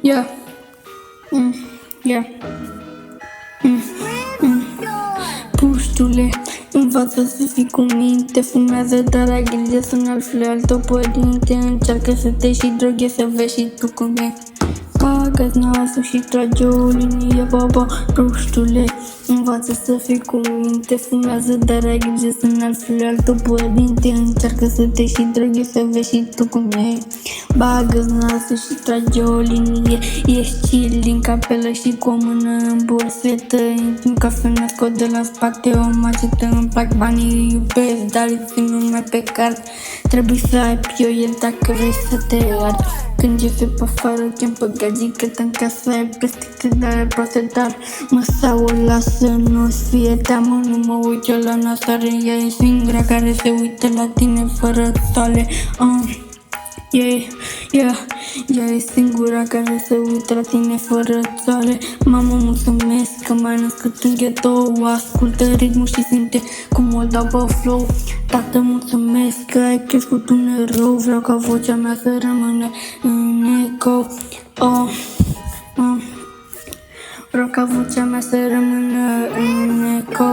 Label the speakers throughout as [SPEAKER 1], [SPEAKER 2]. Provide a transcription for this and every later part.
[SPEAKER 1] Yeah. Yeah. Puștule, învață să fii cu minte. Fumează, dar ai grijă să n-al fle al tău părinte. Încearcă să te și droghe, să vezi și tu cum e. Bagă-ți nasul și trage o linie, baba. Puștule, învață să fii cu minte. Fumează, dar ai grijă să n-al fle al tău părinte. Încearcă să te și droghe, să vezi și tu cum e. Bagă-ți nasul și trage o linie. Ești chill din capelă și cu o mână în bursetă. Intri în cafenea, scot de la spate o macetă. Îmi plac banii, îi iubesc, dar îi țin numai pe card. Trebuie să ai pioiel dacă vrei să te arzi. Când iese pe afară, chem pe gagică-t în casă. Ai peste cât are proastă, dar măsa o lasă. Nu-ți fie teamă, nu mă uit eu la nasare. Ea e singura care se uită la tine fără sale. Ea e singura care se uită la tine fără țale. Mamă, mulțumesc că m-ai născut în ghetto. Ascultă ritmul și simte cum o dau pe flow. Tată, mulțumesc că ai crescut un erou. Vreau ca vocea mea să rămână în eco. Vreau ca vocea mea să rămână în eco.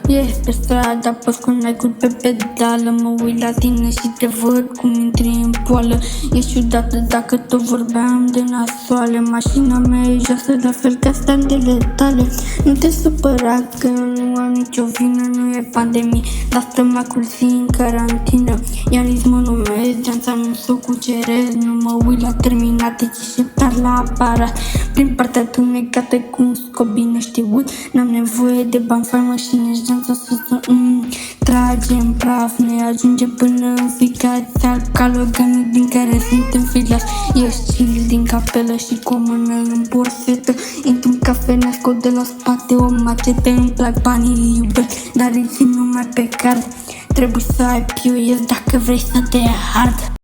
[SPEAKER 1] Ești pe stradă, apăs cu Nike-ul pe pedală. Mă uit la tine și te văd cum intri în poală. Ești ciudată dacă tot vorbeam de nasoale. Mașina mea e joasă, la fel ca standele tale. Nu te supăra că nu am nicio vină, nu e pandemie, dar stomacul zi în carantină. Iar nici mă numesc, geanța nu s-o cuceresc. Nu mă uit la terminate, ci șeptar la aparat. Prin partea tunecată cu un scop bine știut. N-am nevoie de bani, fac mașini și geanța sus. Tragem praf, ne ajunge până în fiecare țară. Ca Loganul din care suntem filați. Ești chill din capelă și cu o mână în borsetă. Intru în cafenea, scot de la spate o macetă. Îmi plac banii, îi iubesc, dar îi țin numai pe card. Trebuie să ai pioiel dacă vrei să te ard.